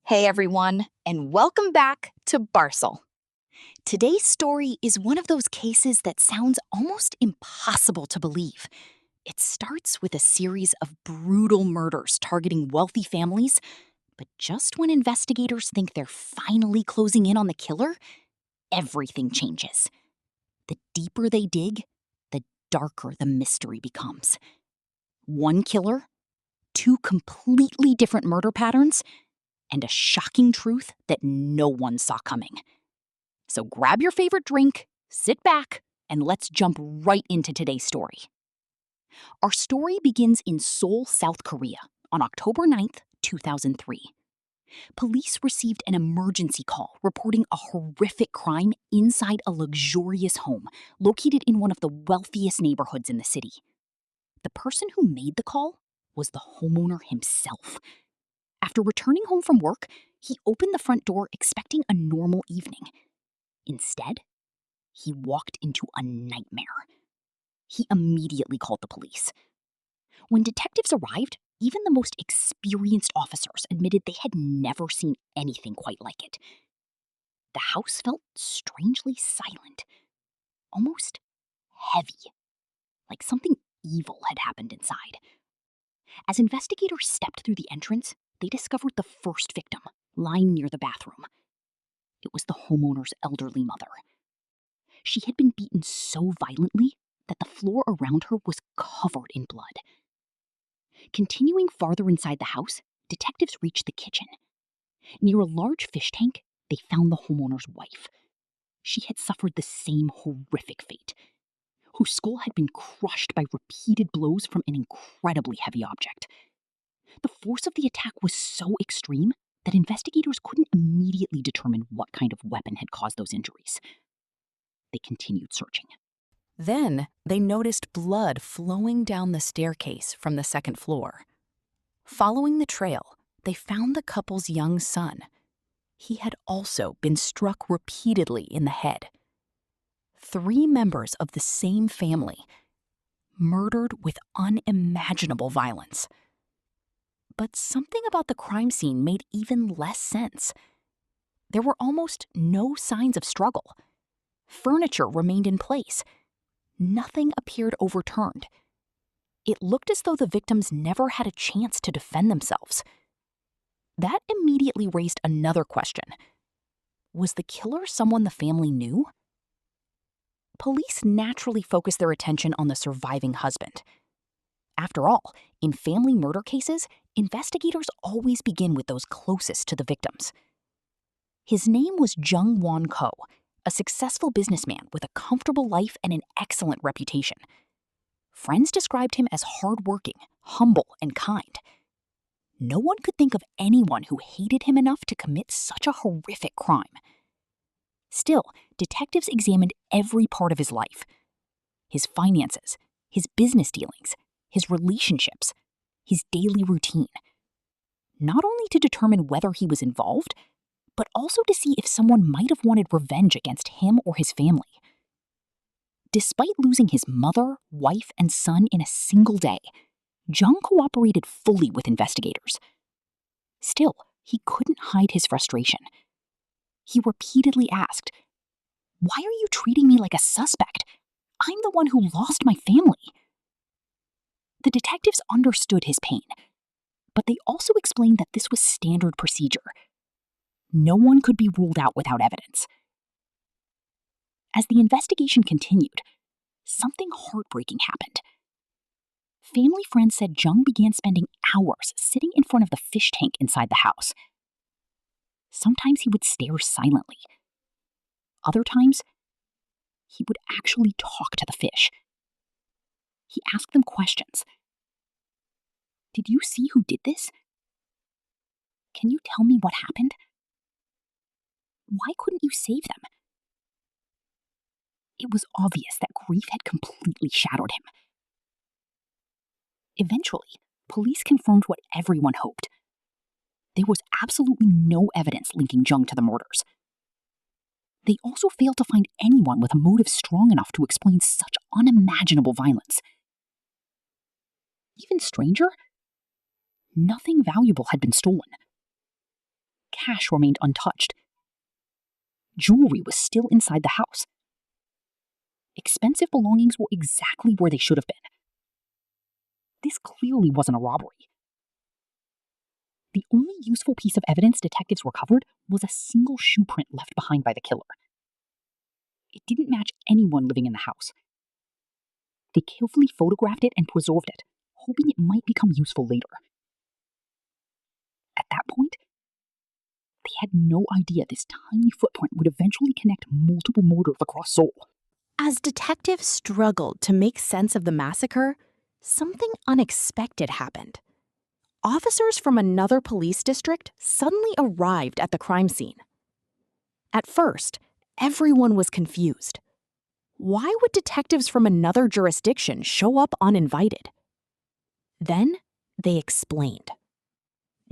Hey everyone, and welcome back to Barcel. Today's story is one of those cases that sounds almost impossible to believe. It starts with a series of brutal murders targeting wealthy families, but just when investigators think they're finally closing in on the killer, everything changes. The deeper they dig, the darker the mystery becomes. One killer, two completely different murder patterns, and a shocking truth that no one saw coming. So grab your favorite drink, sit back, and let's jump right into today's story. Our story begins in Seoul, South Korea, on October 9th, 2003. Police received an emergency call reporting a horrific crime inside a luxurious home located in one of the wealthiest neighborhoods in the city. The person who made the call was the homeowner himself. After returning home from work, he opened the front door expecting a normal evening. Instead, he walked into a nightmare. He immediately called the police. When detectives arrived, even the most experienced officers admitted they had never seen anything quite like it. The house felt strangely silent, almost heavy, like something evil had happened inside. As investigators stepped through the entrance, they discovered the first victim, lying near the bathroom. It was the homeowner's elderly mother. She had been beaten so violently that the floor around her was covered in blood. Continuing farther inside the house, detectives reached the kitchen. Near a large fish tank, they found the homeowner's wife. She had suffered the same horrific fate, whose skull had been crushed by repeated blows from an incredibly heavy object. The force of the attack was so extreme that investigators couldn't immediately determine what kind of weapon had caused those injuries. They continued searching. Then they noticed blood flowing down the staircase from the second floor. Following the trail, they found the couple's young son. He had also been struck repeatedly in the head. 3 members of the same family, murdered with unimaginable violence. But something about the crime scene made even less sense. There were almost no signs of struggle. Furniture remained in place. Nothing appeared overturned. It looked as though the victims never had a chance to defend themselves. That immediately raised another question. Was the killer someone the family knew? Police naturally focused their attention on the surviving husband. After all, in family murder cases, investigators always begin with those closest to the victims. His name was Jung Won Ko, a successful businessman with a comfortable life and an excellent reputation. Friends described him as hardworking, humble, and kind. No one could think of anyone who hated him enough to commit such a horrific crime. Still, detectives examined every part of his life: his finances, his business dealings, his relationships, his daily routine. Not only to determine whether he was involved, but also to see if someone might have wanted revenge against him or his family. Despite losing his mother, wife, and son in a single day, Jung cooperated fully with investigators. Still, he couldn't hide his frustration. He repeatedly asked, "Why are you treating me like a suspect? I'm the one who lost my family." The detectives understood his pain, but they also explained that this was standard procedure. No one could be ruled out without evidence. As the investigation continued, something heartbreaking happened. Family friends said Jung began spending hours sitting in front of the fish tank inside the house. Sometimes he would stare silently. Other times, he would actually talk to the fish. He asked them questions. "Did you see who did this? Can you tell me what happened? Why couldn't you save them?" It was obvious that grief had completely shattered him. Eventually, police confirmed what everyone hoped. There was absolutely no evidence linking Jung to the murders. They also failed to find anyone with a motive strong enough to explain such unimaginable violence. Even stranger, nothing valuable had been stolen. cash remained untouched. Jewelry was still inside the house. Expensive belongings were exactly where they should have been. This clearly wasn't a robbery. The only useful piece of evidence detectives recovered was a single shoe print left behind by the killer. It didn't match anyone living in the house. They carefully photographed it and preserved it, hoping it might become useful later. At that point, they had no idea this tiny footprint would eventually connect multiple murders across Seoul. As detectives struggled to make sense of the massacre, something unexpected happened. Officers from another police district suddenly arrived at the crime scene. At first, everyone was confused. Why would detectives from another jurisdiction show up uninvited? Then they explained.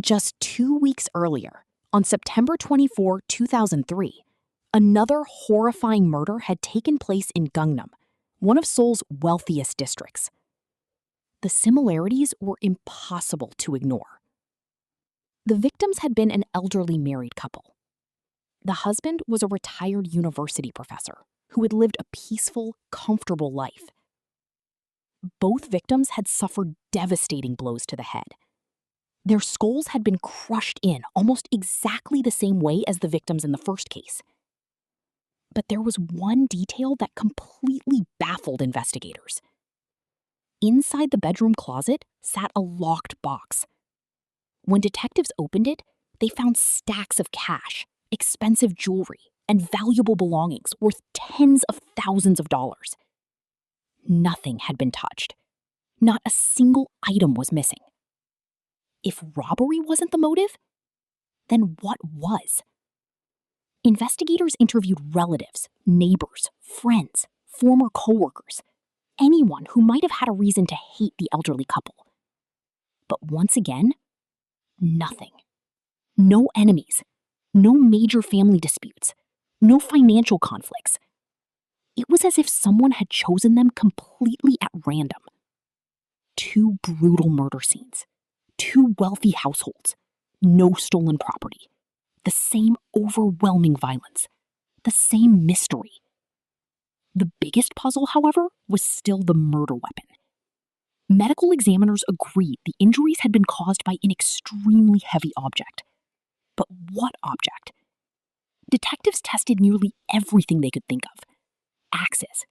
Just 2 weeks earlier, on September 24, 2003, another horrifying murder had taken place in Gangnam, one of Seoul's wealthiest districts. The similarities were impossible to ignore. The victims had been an elderly married couple. The husband was a retired university professor who had lived a peaceful, comfortable life. Both victims had suffered devastating blows to the head. Their skulls had been crushed in almost exactly the same way as the victims in the first case. But there was one detail that completely baffled investigators. Inside the bedroom closet sat a locked box. When detectives opened it, they found stacks of cash, expensive jewelry, and valuable belongings worth tens of thousands of dollars. Nothing had been touched. Not a single item was missing. If robbery wasn't the motive, then what was? Investigators interviewed relatives, neighbors, friends, former coworkers, anyone who might have had a reason to hate the elderly couple. But once again, nothing. No enemies, no major family disputes, no financial conflicts. It was as if someone had chosen them completely at random. 2 brutal murder scenes, 2 wealthy households, no stolen property, the same overwhelming violence, the same mystery. The biggest puzzle, however, was still the murder weapon. Medical examiners agreed the injuries had been caused by an extremely heavy object. But what object? Detectives tested nearly everything they could think of. Axes,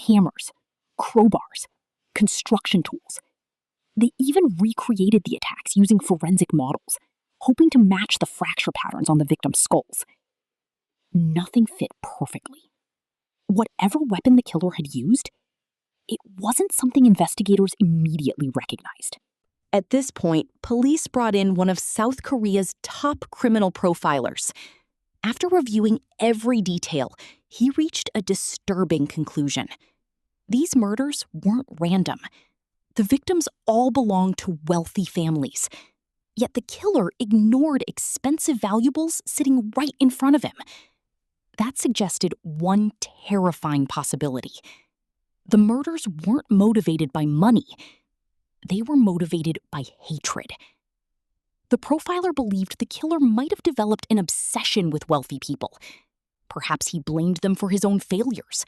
hammers, crowbars, construction tools. They even recreated the attacks using forensic models, hoping to match the fracture patterns on the victims' skulls. Nothing fit perfectly. Whatever weapon the killer had used, it wasn't something investigators immediately recognized. At this point, police brought in one of South Korea's top criminal profilers. After reviewing every detail, he reached a disturbing conclusion. These murders weren't random. The victims all belonged to wealthy families. Yet the killer ignored expensive valuables sitting right in front of him. That suggested one terrifying possibility. The murders weren't motivated by money. They were motivated by hatred. The profiler believed the killer might have developed an obsession with wealthy people. Perhaps he blamed them for his own failures.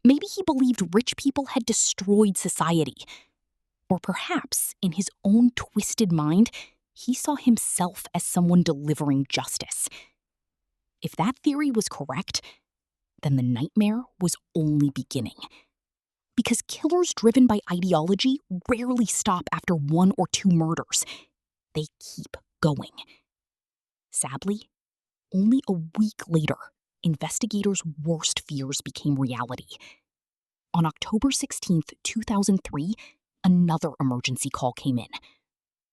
Maybe he believed rich people had destroyed society. Or perhaps, in his own twisted mind, he saw himself as someone delivering justice. If that theory was correct, then the nightmare was only beginning. Because killers driven by ideology rarely stop after 1 or 2 murders. They keep going. Sadly, only a week later, investigators' worst fears became reality. On October 16, 2003, another emergency call came in.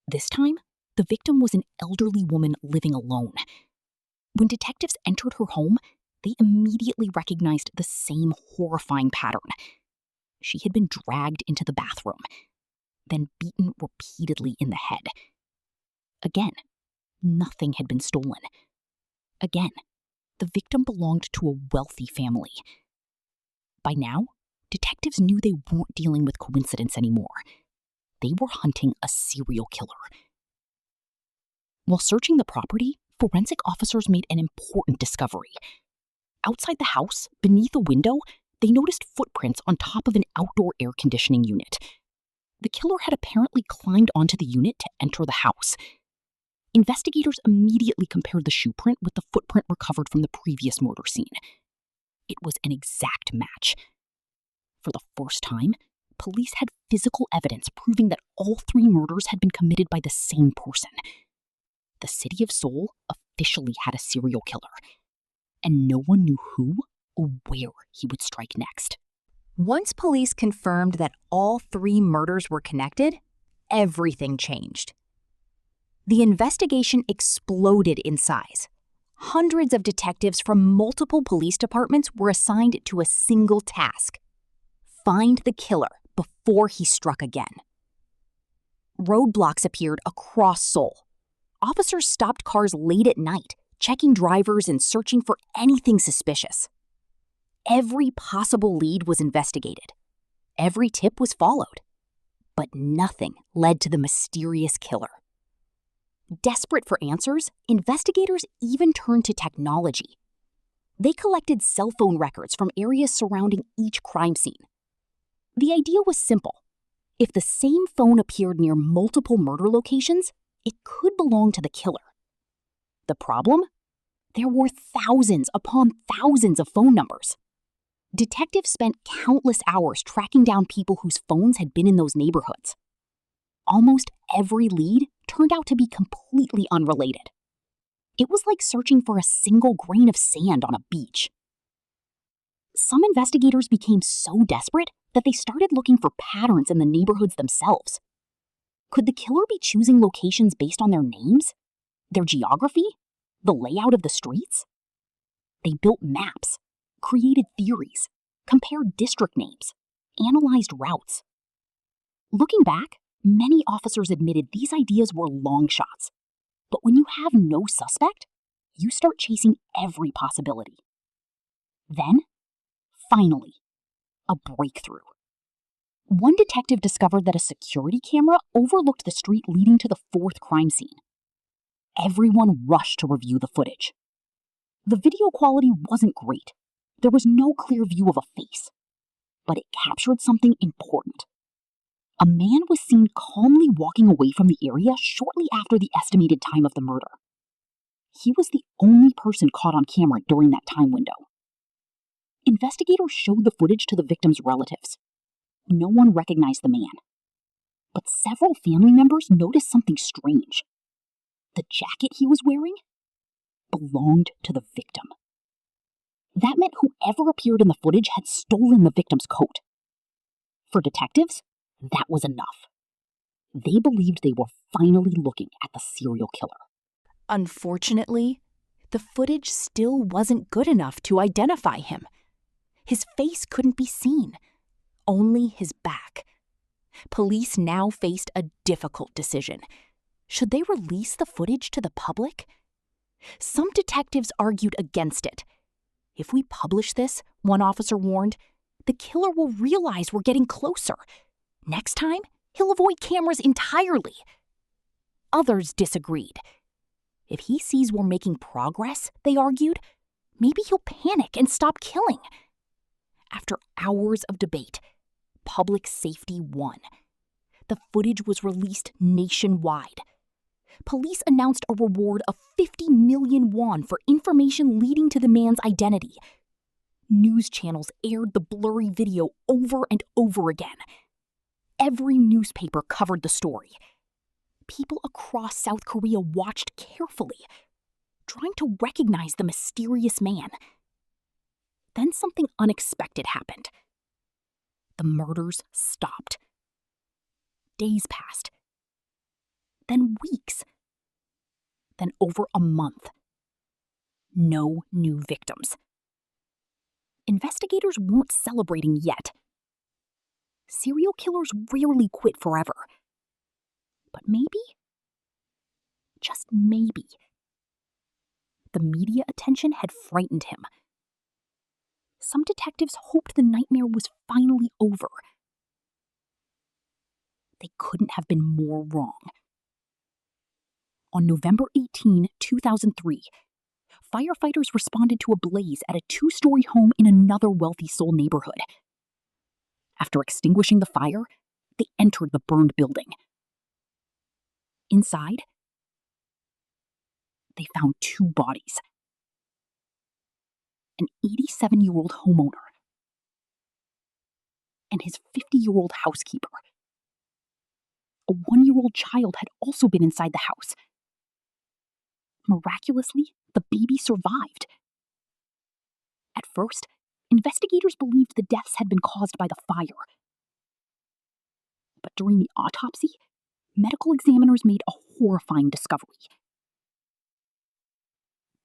This time, the victim was an elderly woman living alone. When detectives entered her home, they immediately recognized the same horrifying pattern. She had been dragged into the bathroom, then beaten repeatedly in the head. Again, nothing had been stolen. Again, the victim belonged to a wealthy family. By now, detectives knew they weren't dealing with coincidence anymore. They were hunting a serial killer. While searching the property, forensic officers made an important discovery. Outside the house, beneath a window, they noticed footprints on top of an outdoor air conditioning unit. The killer had apparently climbed onto the unit to enter the house. Investigators immediately compared the shoe print with the footprint recovered from the previous murder scene. It was an exact match. For the first time, police had physical evidence proving that all three murders had been committed by the same person. The city of Seoul officially had a serial killer, and no one knew who or where he would strike next. Once police confirmed that all three murders were connected, everything changed. The investigation exploded in size. Hundreds of detectives from multiple police departments were assigned to a single task: find the killer before he struck again. Roadblocks appeared across Seoul. Officers stopped cars late at night, checking drivers and searching for anything suspicious. Every possible lead was investigated. Every tip was followed. But nothing led to the mysterious killer. Desperate for answers, investigators even turned to technology. They collected cell phone records from areas surrounding each crime scene. The idea was simple. If the same phone appeared near multiple murder locations, it could belong to the killer. The problem? There were thousands upon thousands of phone numbers. Detectives spent countless hours tracking down people whose phones had been in those neighborhoods. Almost every lead turned out to be completely unrelated. It was like searching for a single grain of sand on a beach. Some investigators became so desperate that they started looking for patterns in the neighborhoods themselves. Could the killer be choosing locations based on their names, their geography, the layout of the streets? They built maps, created theories, compared district names, analyzed routes. Looking back, many officers admitted these ideas were long shots. But when you have no suspect, you start chasing every possibility. Then, finally, a breakthrough. One detective discovered that a security camera overlooked the street leading to the fourth crime scene. Everyone rushed to review the footage. The video quality wasn't great. There was no clear view of a face. But it captured something important. A man was seen calmly walking away from the area shortly after the estimated time of the murder. He was the only person caught on camera during that time window. Investigators showed the footage to the victim's relatives. No one recognized the man. But several family members noticed something strange. The jacket he was wearing belonged to the victim. That meant whoever appeared in the footage had stolen the victim's coat. For detectives, that was enough. They believed they were finally looking at the serial killer. Unfortunately, the footage still wasn't good enough to identify him. His face couldn't be seen, only his back. Police now faced a difficult decision. Should they release the footage to the public? Some detectives argued against it. If we publish this, one officer warned, the killer will realize we're getting closer. Next time, he'll avoid cameras entirely. Others disagreed. If he sees we're making progress, they argued, maybe he'll panic and stop killing. After hours of debate, public safety won. The footage was released nationwide. Police announced a reward of 50 million won for information leading to the man's identity. News channels aired the blurry video over and over again. Every newspaper covered the story. People across South Korea watched carefully, trying to recognize the mysterious man. Then something unexpected happened. The murders stopped. Days passed. Then weeks. Then over a month. No new victims. Investigators weren't celebrating yet. Serial killers rarely quit forever. But maybe, just maybe, the media attention had frightened him. Some detectives hoped the nightmare was finally over. They couldn't have been more wrong. On November 18, 2003, firefighters responded to a blaze at a 2-story home in another wealthy Seoul neighborhood. After extinguishing the fire, they entered the burned building. Inside, they found 2 bodies. An 87-year-old homeowner and his 50-year-old housekeeper. A 1-year-old child had also been inside the house. Miraculously, the baby survived. At first, investigators believed the deaths had been caused by the fire. But during the autopsy, medical examiners made a horrifying discovery.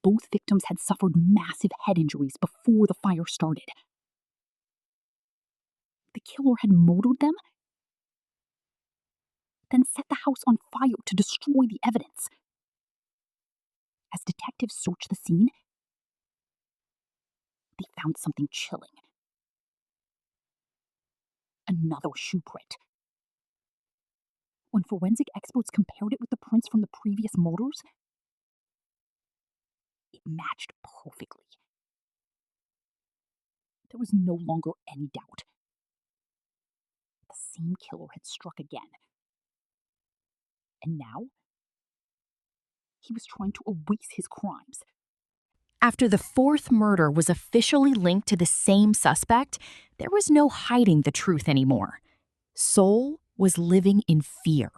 Both victims had suffered massive head injuries before the fire started. The killer had motored them, then set the house on fire to destroy the evidence. As detectives searched the scene, they found something chilling. Another shoe print. When forensic experts compared it with the prints from the previous murders, it matched perfectly. There was no longer any doubt. The same killer had struck again. And now, he was trying to erase his crimes. After the 4th murder was officially linked to the same suspect, there was no hiding the truth anymore. Seoul was living in fear.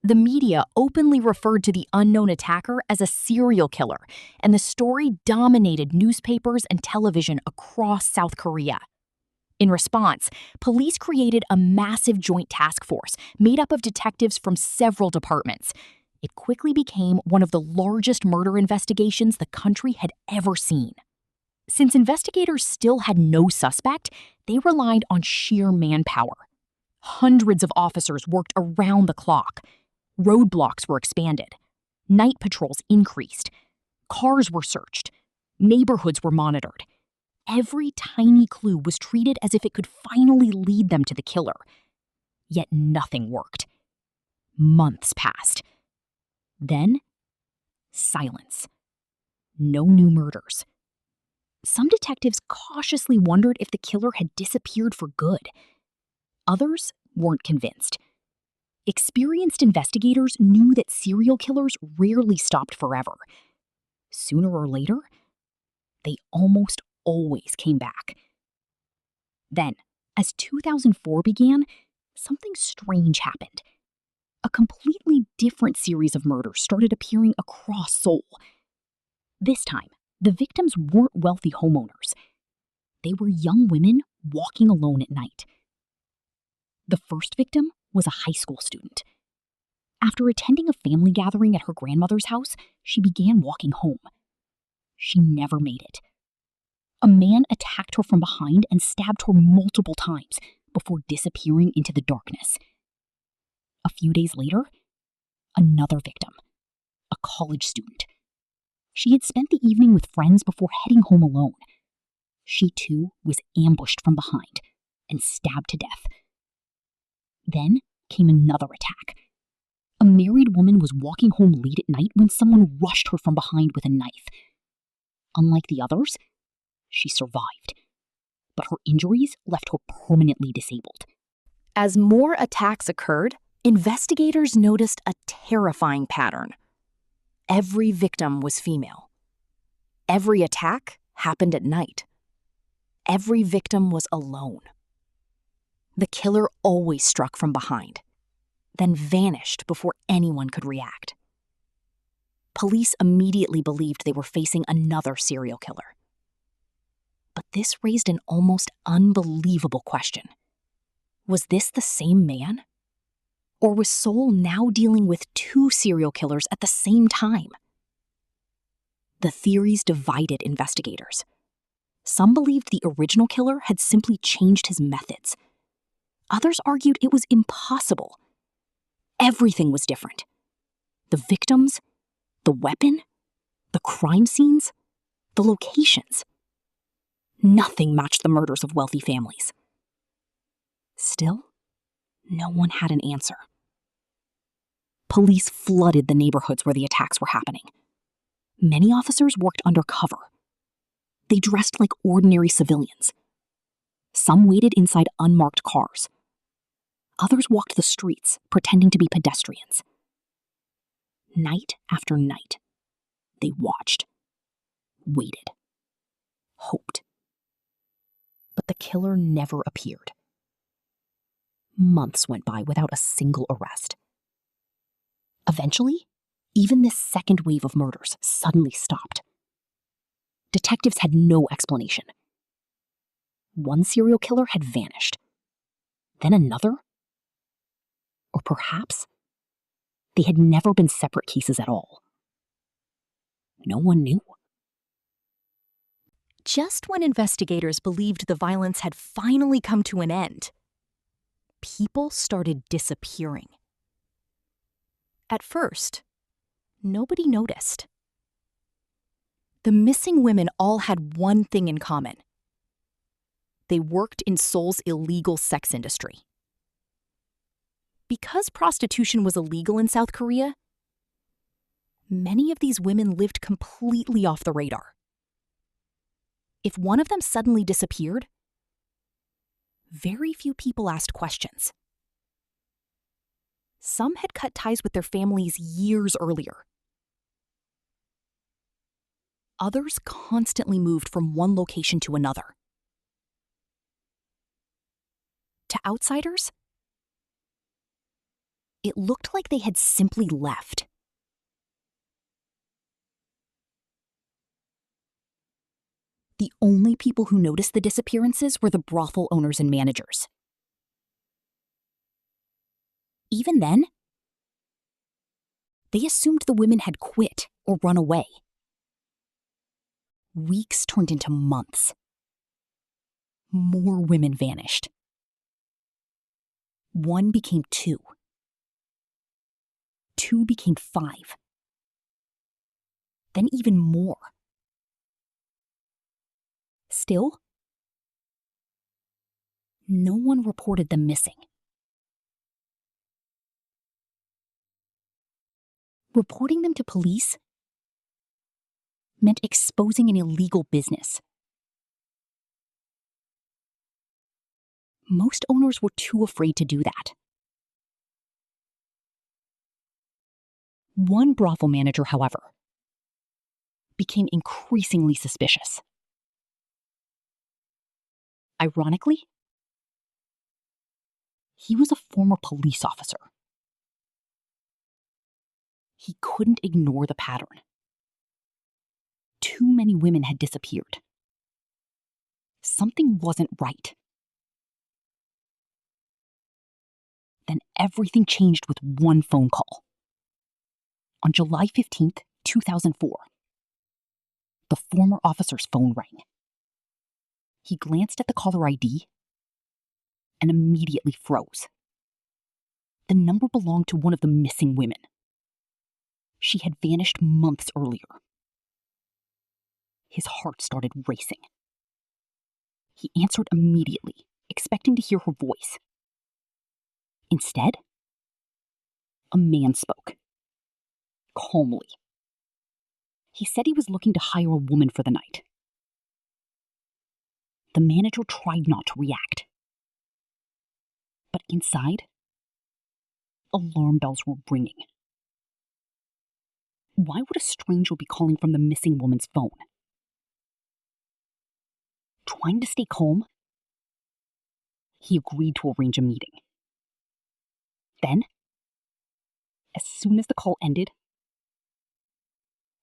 The media openly referred to the unknown attacker as a serial killer, and the story dominated newspapers and television across South Korea. In response, police created a massive joint task force made up of detectives from several departments. It quickly became one of the largest murder investigations the country had ever seen. Since investigators still had no suspect, they relied on sheer manpower. Hundreds of officers worked around the clock. Roadblocks were expanded. Night patrols increased. Cars were searched. Neighborhoods were monitored. Every tiny clue was treated as if it could finally lead them to the killer. Yet nothing worked. Months passed. Then, silence. No new murders. Some detectives cautiously wondered if the killer had disappeared for good. Others weren't convinced. Experienced investigators knew that serial killers rarely stopped forever. Sooner or later, they almost always came back. Then, as 2004 began, something strange happened. A completely different series of murders started appearing across Seoul. This time, the victims weren't wealthy homeowners. They were young women walking alone at night. The first victim was a high school student. After attending a family gathering at her grandmother's house, she began walking home. She never made it. A man attacked her from behind and stabbed her multiple times before disappearing into the darkness. A few days later, another victim, a college student. She had spent the evening with friends before heading home alone. She too was ambushed from behind and stabbed to death. Then came another attack. A married woman was walking home late at night when someone rushed her from behind with a knife. Unlike the others, she survived, but her injuries left her permanently disabled. As more attacks occurred, investigators noticed a terrifying pattern. Every victim was female. Every attack happened at night. Every victim was alone. The killer always struck from behind, then vanished before anyone could react. Police immediately believed they were facing another serial killer. But this raised an almost unbelievable question. Was this the same man? Or was Seoul now dealing with 2 serial killers at the same time? The theories divided investigators. Some believed the original killer had simply changed his methods. Others argued it was impossible. Everything was different. The victims, the weapon, the crime scenes, the locations. Nothing matched the murders of wealthy families. Still, no one had an answer. Police flooded the neighborhoods where the attacks were happening. Many officers worked undercover. They dressed like ordinary civilians. Some waited inside unmarked cars. Others walked the streets, pretending to be pedestrians. Night after night, they watched, waited, hoped. But the killer never appeared. Months went by without a single arrest. Eventually, even this second wave of murders suddenly stopped. Detectives had no explanation. One serial killer had vanished. Then another? Or perhaps they had never been separate cases at all. No one knew. Just when investigators believed the violence had finally come to an end, people started disappearing. At first, nobody noticed. The missing women all had one thing in common. They worked in Seoul's illegal sex industry. Because prostitution was illegal in South Korea, many of these women lived completely off the radar. If one of them suddenly disappeared, very few people asked questions. Some had cut ties with their families years earlier. Others constantly moved from one location to another. To outsiders, it looked like they had simply left. The only people who noticed the disappearances were the brothel owners and managers. Even then, they assumed the women had quit or run away. Weeks turned into months. More women vanished. One became two. Two became five. Then even more. Still, no one reported them missing. Reporting them to police meant exposing an illegal business. Most owners were too afraid to do that. One brothel manager, however, became increasingly suspicious. Ironically, he was a former police officer. He couldn't ignore the pattern. Too many women had disappeared. Something wasn't right. Then everything changed with one phone call. On July 15th, 2004, the former officer's phone rang. He glanced at the caller ID and immediately froze. The number belonged to one of the missing women. She had vanished months earlier. His heart started racing. He answered immediately, expecting to hear her voice. Instead, a man spoke. Calmly. He said he was looking to hire a woman for the night. The manager tried not to react. But inside, alarm bells were ringing. Why would a stranger be calling from the missing woman's phone? Trying to stay calm, he agreed to arrange a meeting. Then, as soon as the call ended,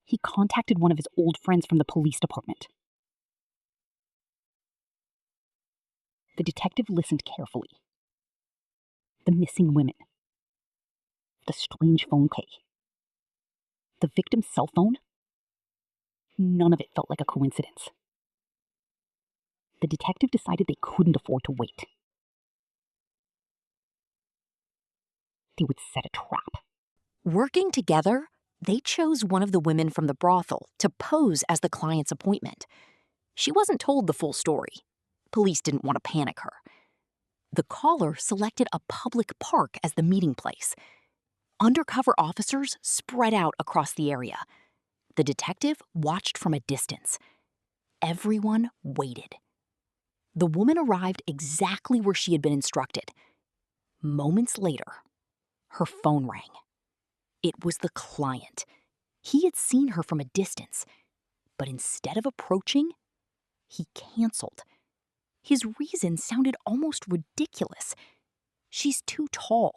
he contacted one of his old friends from the police department. The detective listened carefully. The missing women. The strange phone call. The victim's cell phone. None of it felt like a coincidence. The detective decided they couldn't afford to wait. They would set a trap. Working together, they chose one of the women from the brothel to pose as the client's appointment. She wasn't told the full story. Police didn't want to panic her. The caller selected a public park as the meeting place. undercover officers spread out across the area. The detective watched from a distance. Everyone waited. The woman arrived exactly where she had been instructed. Moments later, her phone rang. It was the client. He had seen her from a distance, but instead of approaching, he canceled. His reason sounded almost ridiculous. She's too tall.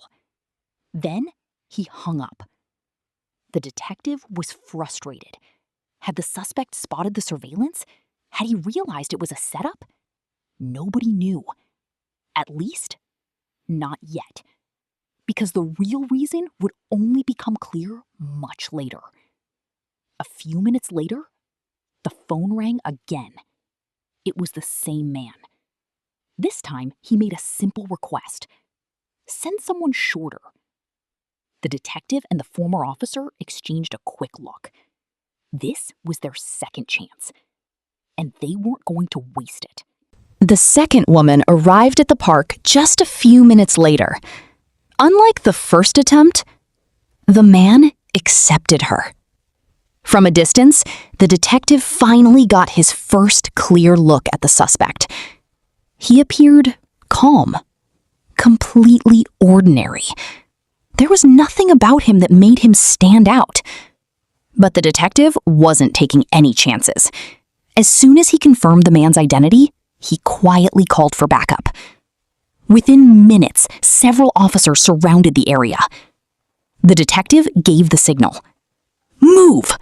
Then he hung up. The detective was frustrated. Had the suspect spotted the surveillance? Had he realized it was a setup? Nobody knew. At least, not yet. Because the real reason would only become clear much later. A few minutes later, the phone rang again. It was the same man. This time, he made a simple request. Send someone shorter. The detective and the former officer exchanged a quick look. This was their second chance, and they weren't going to waste it. The second woman arrived at the park just a few minutes later. Unlike the first attempt, the man accepted her. From a distance, the detective finally got his first clear look at the suspect. He appeared calm, completely ordinary. There was nothing about him that made him stand out. But the detective wasn't taking any chances. As soon as he confirmed the man's identity, he quietly called for backup. Within minutes, several officers surrounded the area. The detective gave the signal. Move!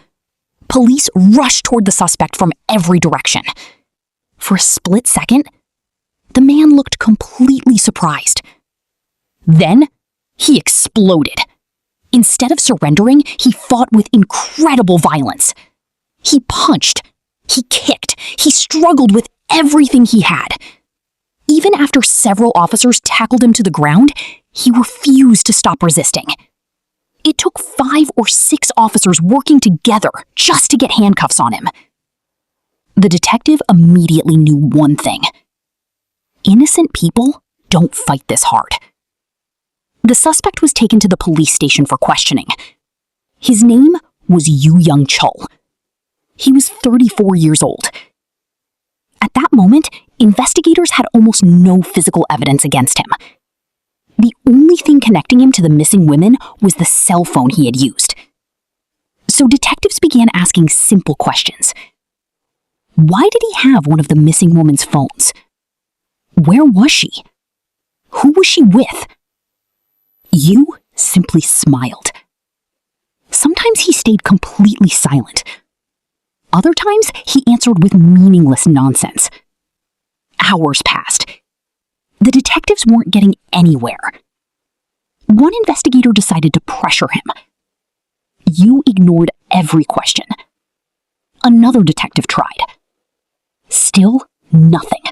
Police rushed toward the suspect from every direction. For a split second, the man looked completely surprised. Then, he exploded. Instead of surrendering, he fought with incredible violence. He punched, he kicked, he struggled with everything he had. Even after several officers tackled him to the ground, he refused to stop resisting. It took 5 or 6 officers working together just to get handcuffs on him. The detective immediately knew one thing. Innocent people don't fight this hard. The suspect was taken to the police station for questioning. His name was Yu Young Chul. He was 34 years old. At that moment, investigators had almost no physical evidence against him. The only thing connecting him to the missing women was the cell phone he had used. So detectives began asking simple questions. Why did he have one of the missing woman's phones? Where was she? Who was she with? Yu simply smiled. Sometimes he stayed completely silent. Other times, he answered with meaningless nonsense. Hours passed. The detectives weren't getting anywhere. One investigator decided to pressure him. Yu ignored every question. Another detective tried. Still nothing.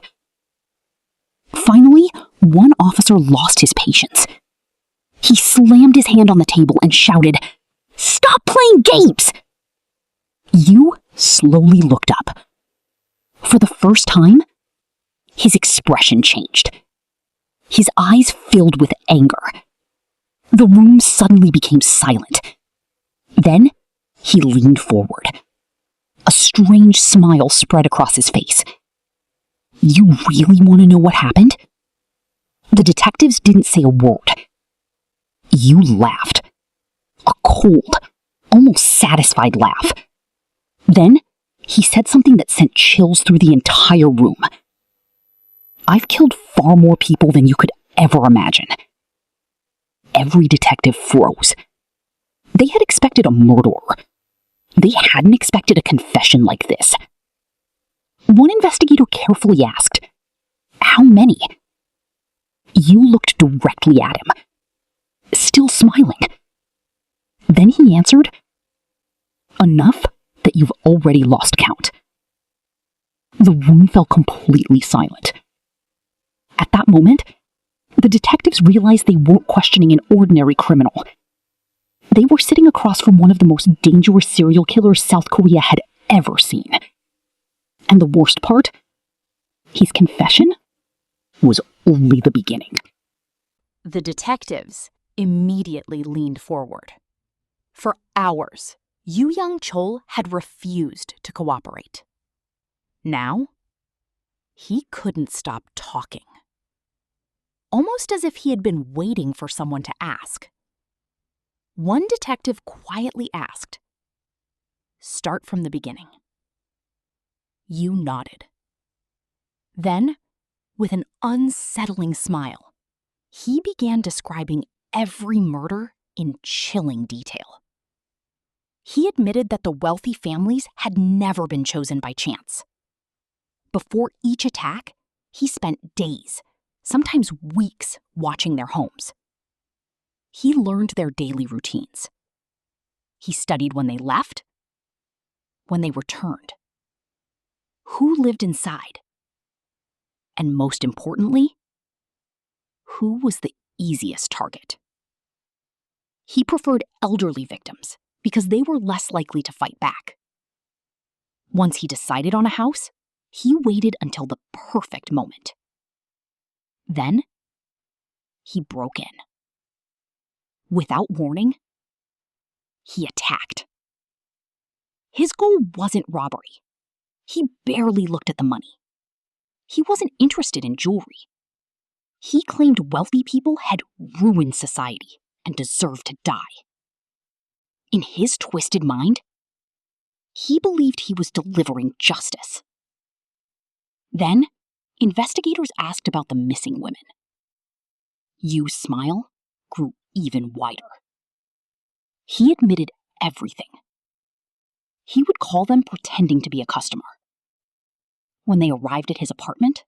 Finally, one officer lost his patience. He slammed his hand on the table and shouted, "Stop playing games!" Yu slowly looked up. For the first time, his expression changed. His eyes filled with anger. The room suddenly became silent. Then, he leaned forward. A strange smile spread across his face. You really want to know what happened? The detectives didn't say a word. Yu laughed. A cold, almost satisfied laugh. Then, he said something that sent chills through the entire room. I've killed far more people than you could ever imagine. Every detective froze. They had expected a murderer. They hadn't expected a confession like this. One investigator carefully asked, "How many?" Yu looked directly at him, still smiling. Then he answered, "Enough that you've already lost count." The room fell completely silent. At that moment, the detectives realized they weren't questioning an ordinary criminal. They were sitting across from one of the most dangerous serial killers South Korea had ever seen. And the worst part? His confession was only the beginning. The detectives, immediately leaned forward. For hours, Yu Young Chol had refused to cooperate. Now, he couldn't stop talking. Almost as if he had been waiting for someone to ask. One detective quietly asked, "Start from the beginning." Yu nodded. Then, with an unsettling smile, he began describing every murder in chilling detail. He admitted that the wealthy families had never been chosen by chance. Before each attack, he spent days, sometimes weeks, watching their homes. He learned their daily routines. He studied when they left, when they returned, who lived inside, and most importantly, who was the easiest target. He preferred elderly victims because they were less likely to fight back. Once he decided on a house, he waited until the perfect moment. Then, he broke in. Without warning, he attacked. His goal wasn't robbery. He barely looked at the money. He wasn't interested in jewelry. He claimed wealthy people had ruined society and deserved to die. In his twisted mind, he believed he was delivering justice. Then, investigators asked about the missing women. Yu's smile grew even wider. He admitted everything. He would call them pretending to be a customer. When they arrived at his apartment,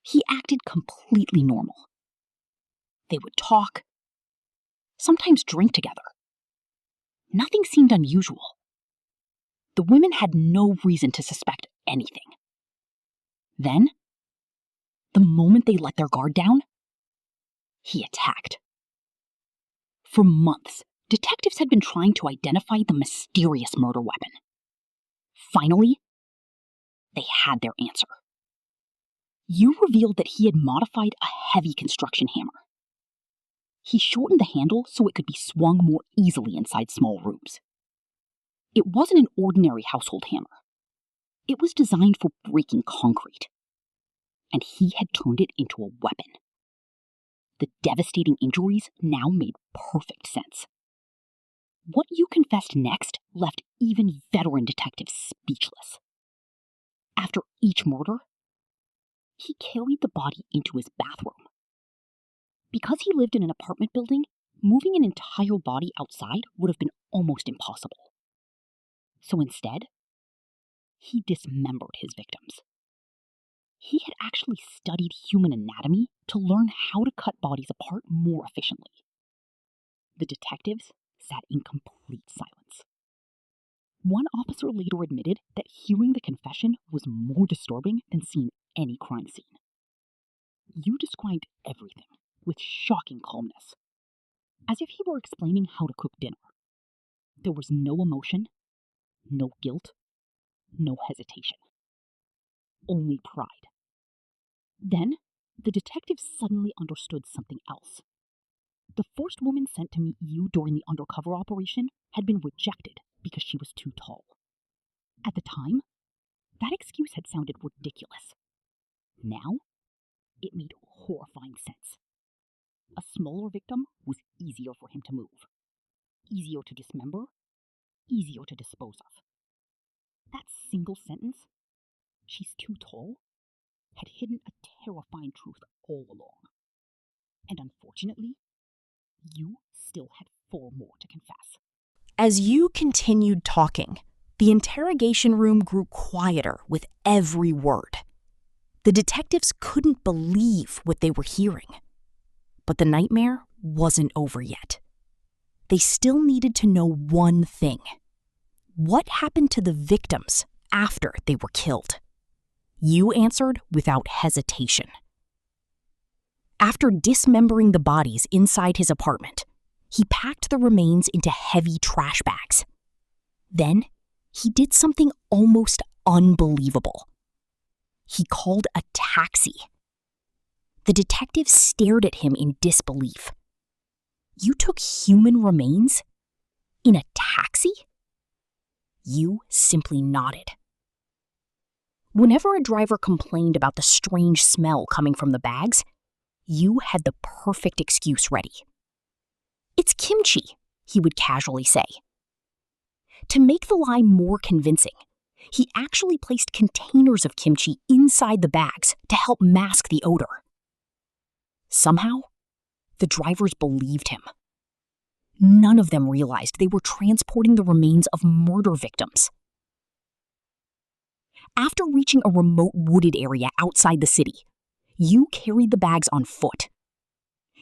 he acted completely normal. They would talk, sometimes drink together. Nothing seemed unusual. The women had no reason to suspect anything. Then, the moment they let their guard down, he attacked. For months, detectives had been trying to identify the mysterious murder weapon. Finally, they had their answer. Yu revealed that he had modified a heavy construction hammer. He shortened the handle so it could be swung more easily inside small rooms. It wasn't an ordinary household hammer. It was designed for breaking concrete. And he had turned it into a weapon. The devastating injuries now made perfect sense. What Yu confessed next left even veteran detectives speechless. After each murder, he carried the body into his bathroom. Because he lived in an apartment building, moving an entire body outside would have been almost impossible. So instead, he dismembered his victims. He had actually studied human anatomy to learn how to cut bodies apart more efficiently. The detectives sat in complete silence. One officer later admitted that hearing the confession was more disturbing than seeing any crime scene. Yu described everything with shocking calmness, as if he were explaining how to cook dinner. There was no emotion, no guilt, no hesitation. Only pride. Then, the detectives suddenly understood something else. The first woman sent to meet Yu during the undercover operation had been rejected because she was too tall. At the time, that excuse had sounded ridiculous. Now, it made horrifying sense. A smaller victim was easier for him to move, easier to dismember, easier to dispose of. That single sentence, "She's too tall," had hidden a terrifying truth all along. And unfortunately, Yu still had 4 more to confess. As Yu continued talking, the interrogation room grew quieter with every word. The detectives couldn't believe what they were hearing. But the nightmare wasn't over yet. They still needed to know one thing. What happened to the victims after they were killed? Yu answered without hesitation. After dismembering the bodies inside his apartment, he packed the remains into heavy trash bags. Then, he did something almost unbelievable. He called a taxi. The detective stared at him in disbelief. You took human remains in a taxi? You simply nodded. Whenever a driver complained about the strange smell coming from the bags, you had the perfect excuse ready. "It's kimchi," he would casually say. To make the lie more convincing, he actually placed containers of kimchi inside the bags to help mask the odor. Somehow, the drivers believed him. None of them realized they were transporting the remains of murder victims. After reaching a remote wooded area outside the city, you carried the bags on foot.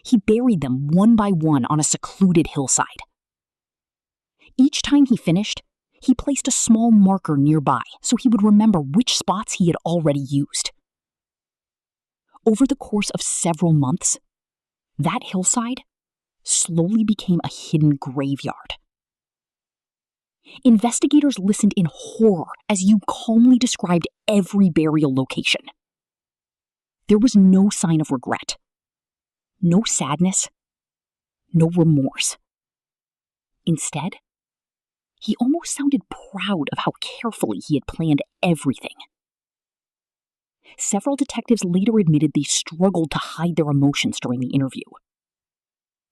He buried them one by one on a secluded hillside. Each time he finished, he placed a small marker nearby so he would remember which spots he had already used. Over the course of several months, that hillside slowly became a hidden graveyard. Investigators listened in horror as you calmly described every burial location. There was no sign of regret, no sadness, no remorse. Instead, he almost sounded proud of how carefully he had planned everything. Several detectives later admitted they struggled to hide their emotions during the interview.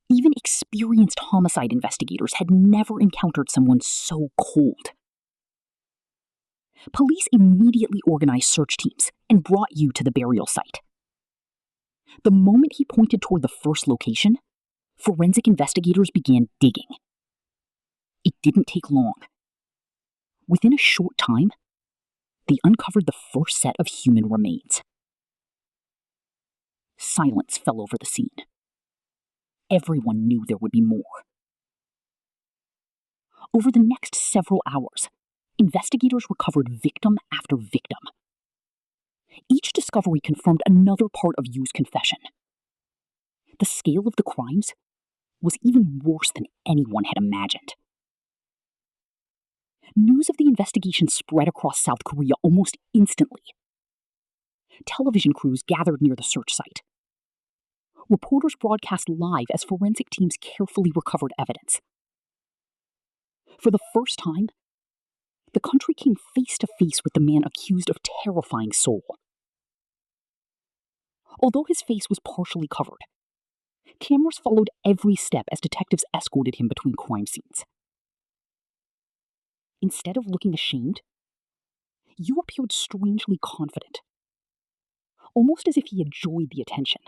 Even experienced homicide investigators had never encountered someone so cold. Police immediately organized search teams and brought you to the burial site. The moment he pointed toward the first location, forensic investigators began digging. It didn't take long. Within a short time, they uncovered the first set of human remains. Silence fell over the scene. Everyone knew there would be more. Over the next several hours, investigators recovered victim after victim. Each discovery confirmed another part of Yu's confession. The scale of the crimes was even worse than anyone had imagined. News of the investigation spread across South Korea almost instantly. Television crews gathered near the search site. Reporters broadcast live as forensic teams carefully recovered evidence. For the first time, the country came face to face with the man accused of terrifying Seoul. Although his face was partially covered, cameras followed every step as detectives escorted him between crime scenes. Instead of looking ashamed, you appeared strangely confident, almost as if he enjoyed the attention.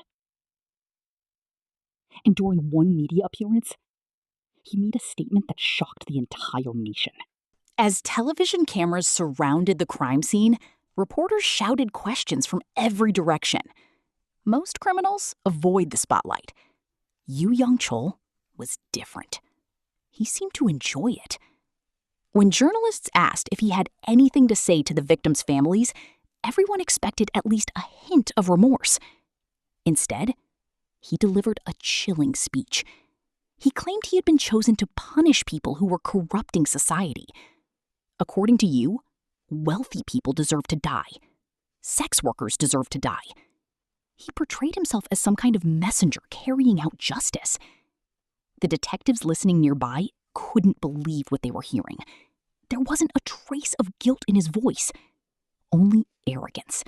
And during one media appearance, he made a statement that shocked the entire nation. As television cameras surrounded the crime scene, reporters shouted questions from every direction. Most criminals avoid the spotlight. Yu Young-chol was different. He seemed to enjoy it. When journalists asked if he had anything to say to the victims' families, everyone expected at least a hint of remorse. Instead, he delivered a chilling speech. He claimed he had been chosen to punish people who were corrupting society. According to Yu, wealthy people deserve to die. Sex workers deserve to die. He portrayed himself as some kind of messenger carrying out justice. The detectives listening nearby couldn't believe what they were hearing. There wasn't a trace of guilt in his voice, only arrogance.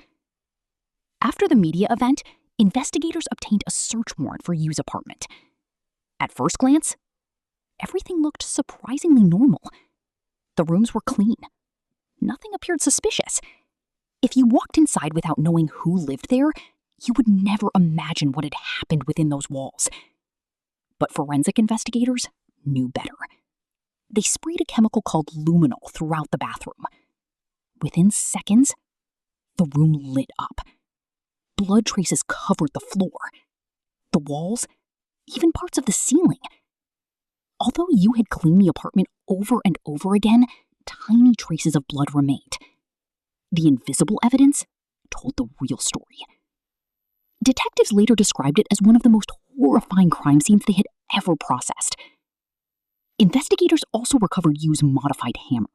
After the media event, investigators obtained a search warrant for Yu's apartment. At first glance, everything looked surprisingly normal. The rooms were clean. Nothing appeared suspicious. If you walked inside without knowing who lived there, you would never imagine what had happened within those walls. But forensic investigators knew better. They sprayed a chemical called luminol throughout the bathroom. Within seconds, the room lit up. Blood traces covered the floor, the walls, even parts of the ceiling. Although Yu had cleaned the apartment over and over again, tiny traces of blood remained. The invisible evidence told the real story. Detectives later described it as one of the most horrifying crime scenes they had ever processed. Investigators also recovered Yu's modified hammer.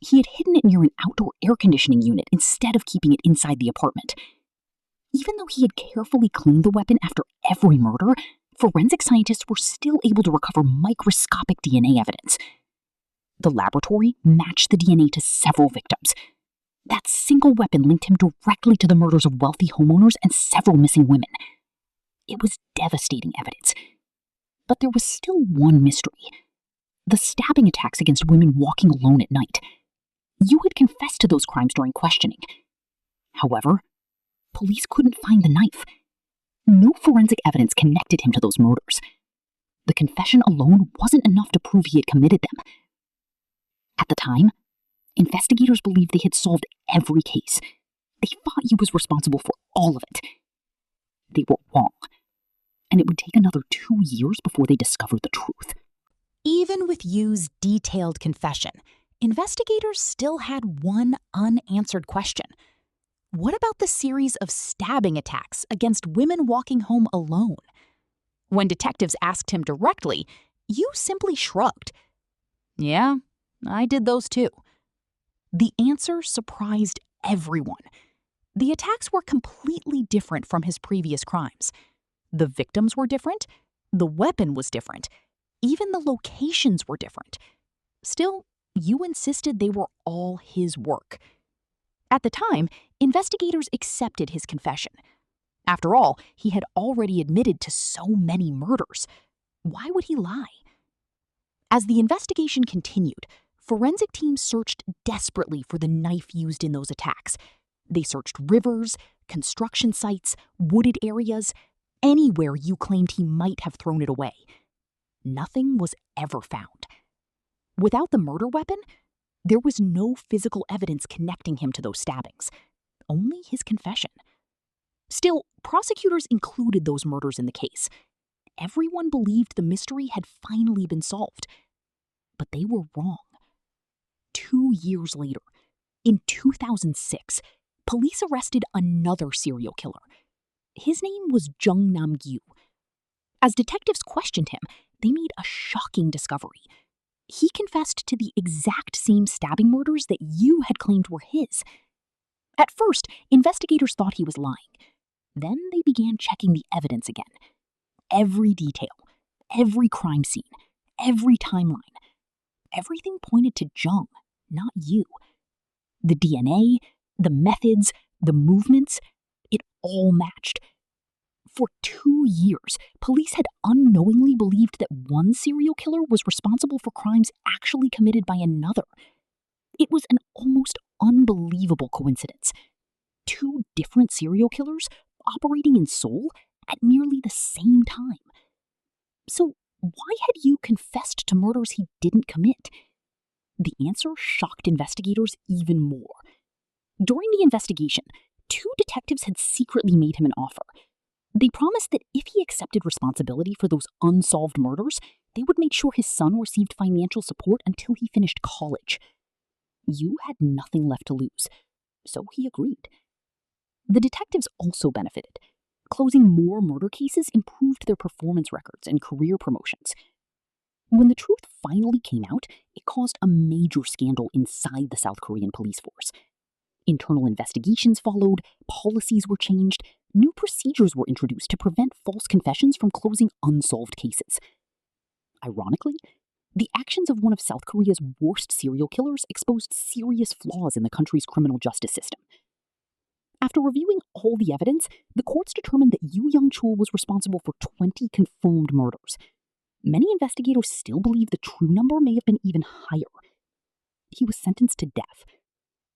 He had hidden it near an outdoor air conditioning unit instead of keeping it inside the apartment. Even though he had carefully cleaned the weapon after every murder, forensic scientists were still able to recover microscopic DNA evidence. The laboratory matched the DNA to several victims. That single weapon linked him directly to the murders of wealthy homeowners and several missing women. It was devastating evidence. But there was still one mystery: the stabbing attacks against women walking alone at night. You had confessed to those crimes during questioning. However, police couldn't find the knife. No forensic evidence connected him to those murders. The confession alone wasn't enough to prove he had committed them. At the time, investigators believed they had solved every case. They thought he was responsible for all of it. They were wrong, and it would take another 2 years before they discovered the truth. Even with Yu's detailed confession, investigators still had one unanswered question. What about the series of stabbing attacks against women walking home alone? When detectives asked him directly, Yu simply shrugged. "Yeah, I did those too." The answer surprised everyone. The attacks were completely different from his previous crimes. The victims were different, the weapon was different, even the locations were different. Still, Yu insisted they were all his work. At the time, investigators accepted his confession. After all, he had already admitted to so many murders. Why would he lie? As the investigation continued, forensic teams searched desperately for the knife used in those attacks. They searched rivers, construction sites, wooded areas, anywhere Yu claimed he might have thrown it away. Nothing was ever found. Without the murder weapon, there was no physical evidence connecting him to those stabbings, only his confession. Still, prosecutors included those murders in the case. Everyone believed the mystery had finally been solved. But they were wrong. 2 years later, in 2006, police arrested another serial killer. His name was Jung Nam-gyu. As detectives questioned him, they made a shocking discovery. He confessed to the exact same stabbing murders that Yu had claimed were his. At first, investigators thought he was lying. Then they began checking the evidence again. Every detail, every crime scene, every timeline. Everything pointed to Jung, not Yu. The DNA, the methods, the movements, it all matched. For 2 years, police had unknowingly believed that one serial killer was responsible for crimes actually committed by another. It was an almost unbelievable coincidence. 2 different serial killers operating in Seoul at nearly the same time. So why had Yu confessed to murders he didn't commit? The answer shocked investigators even more. During the investigation, 2 detectives had secretly made him an offer. They promised that if he accepted responsibility for those unsolved murders, they would make sure his son received financial support until he finished college. Yu had nothing left to lose, so he agreed. The detectives also benefited. Closing more murder cases improved their performance records and career promotions. When the truth finally came out, it caused a major scandal inside the South Korean police force. Internal investigations followed, policies were changed, new procedures were introduced to prevent false confessions from closing unsolved cases. Ironically, the actions of one of South Korea's worst serial killers exposed serious flaws in the country's criminal justice system. After reviewing all the evidence, the courts determined that Yu Young-chul was responsible for 20 confirmed murders. Many investigators still believe the true number may have been even higher. He was sentenced to death.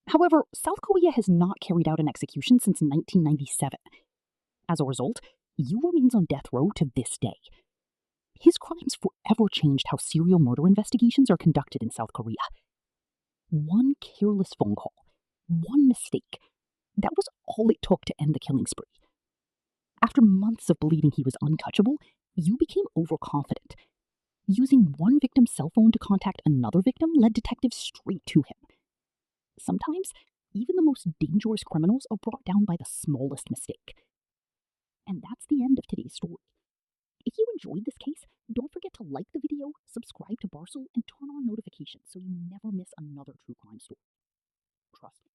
However, South Korea has not carried out an execution since 1997. As a result, Yu remains on death row to this day. His crimes forever changed how serial murder investigations are conducted in South Korea. One careless phone call, one mistake, that was all it took to end the killing spree. After months of believing he was untouchable, Yu became overconfident. Using one victim's cell phone to contact another victim led detectives straight to him. Sometimes, even the most dangerous criminals are brought down by the smallest mistake. And that's the end of today's story. If you enjoyed this case, don't forget to like the video, subscribe to Barcel, and turn on notifications so you never miss another true crime story. Trust me.